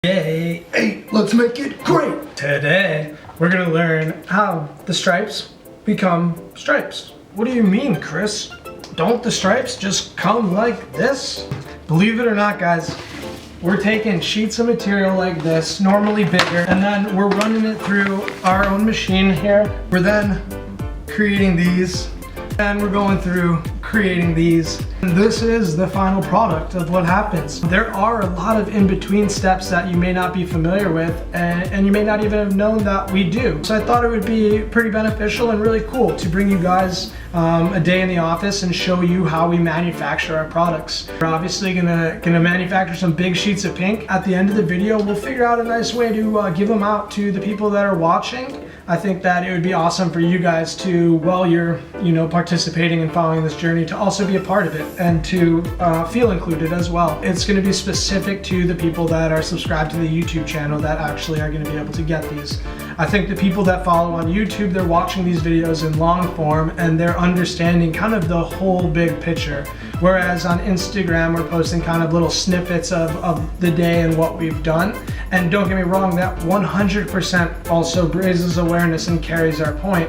Yay! Hey, let's make it great! Today, we're gonna learn how the stripes become stripes. What do you mean, Chris? Don't the stripes just come like this? Believe it or not, guys, we're taking sheets of material like this, normally bigger, and then we're running it through our own machine here. We're then creating these, and we're going through creating these. And this is the final product of what happens. There are a lot of in-between steps that you may not be familiar with, and you may not even have known that we do. So I thought it would be pretty beneficial and really cool to bring you guys a day in the office and show you how we manufacture our products. We're obviously gonna manufacture some big sheets of pink. At the end of the video, we'll figure out a nice way to give them out to the people that are watching. I think that it would be awesome for you guys to, while you're, participating and following this journey, to also be a part of it and to feel included as well. It's going to be specific to the people that are subscribed to the YouTube channel that actually are going to be able to get these. I think the people that follow on YouTube, they're watching these videos in long form and they're understanding kind of the whole big picture. Whereas on Instagram, we're posting kind of little snippets of the day and what we've done. And don't get me wrong, that 100% also raises awareness and carries our point.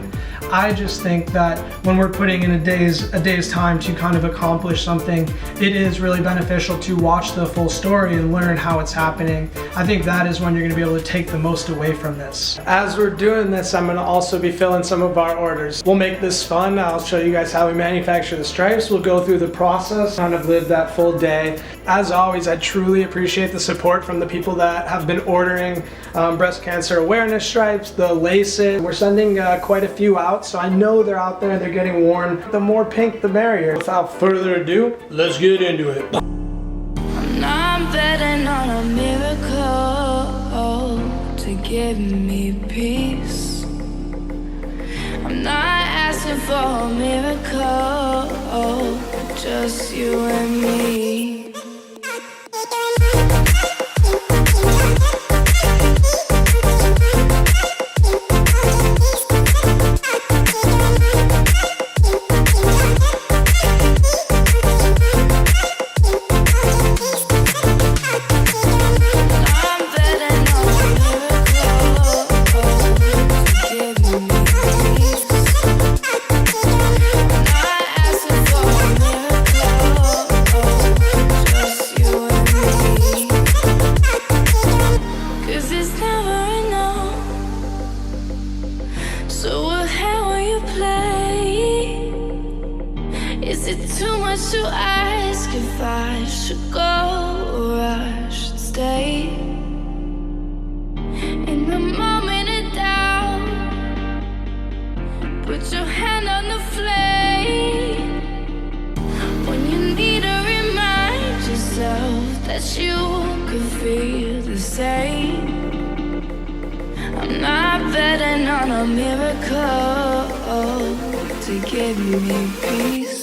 I just think that when we're putting in a day's time to kind of accomplish something, it is really beneficial to watch the full story and learn how it's happening. I think that is when you're going to be able to take the most away from this. As we're doing this, I'm going to also be filling some of our orders. We'll make this fun. I'll show you guys how we manufacture the stripes. We'll go through the process, kind of live that full day. As always, I truly appreciate the support from the people that have been ordering breast cancer awareness stripes, the laces. We're sending quite a few out, so I know they're out there, they're getting worn. The more pink, the merrier. Without further ado, let's get into it. I'm betting on a miracle to give me peace. I'm not asking for a miracle, just you and me. Is it too much to ask if I should go or I should stay? In the moment of doubt, put your hand on the flame. When you need to remind yourself that you could feel the same. I'm not betting on a miracle to give me peace.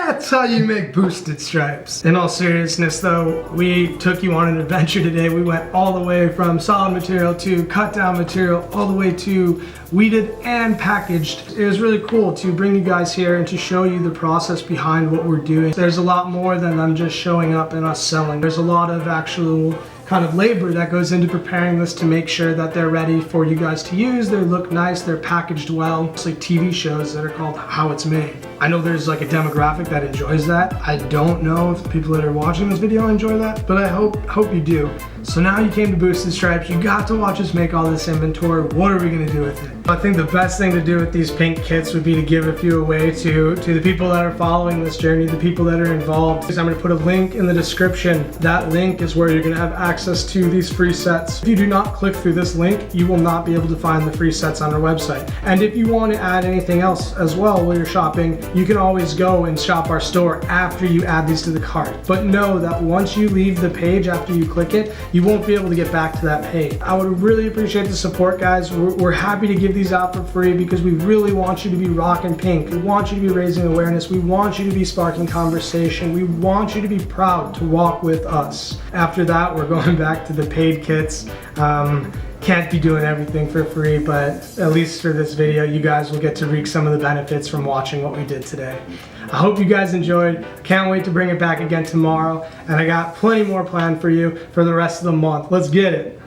That's how you make boosted stripes. In all seriousness though, we took you on an adventure today. We went all the way from solid material to cut down material, all the way to weeded and packaged. It was really cool to bring you guys here and to show you the process behind what we're doing. There's a lot more than them just showing up and us selling. There's a lot of actual kind of labor that goes into preparing this to make sure that they're ready for you guys to use. They look nice, they're packaged well. It's like TV shows that are called How It's Made. I know there's like a demographic that enjoys that. I don't know if the people that are watching this video enjoy that, but I hope you do. So now you came to Boosted Stripes, you got to watch us make all this inventory. What are we gonna do with it? I think the best thing to do with these pink kits would be to give a few away to the people that are following this journey, the people that are involved. I'm gonna put a link in the description. That link is where you're gonna have access to these free sets. If you do not click through this link, you will not be able to find the free sets on our website. And if you want to add anything else as well while you're shopping, you can always go and shop our store after you add these to the cart. But know that once you leave the page after you click it, you won't be able to get back to that page. I would really appreciate the support, guys. We're happy to give these out for free because we really want you to be rocking pink. We want you to be raising awareness. We want you to be sparking conversation. We want you to be proud to walk with us. After that, we're going back to the paid kits. Can't be doing everything for free, but at least for this video, you guys will get to reap some of the benefits from watching what we did today. I hope you guys enjoyed. Can't wait to bring it back again tomorrow, and I got plenty more planned for you for the rest of the month. Let's get it.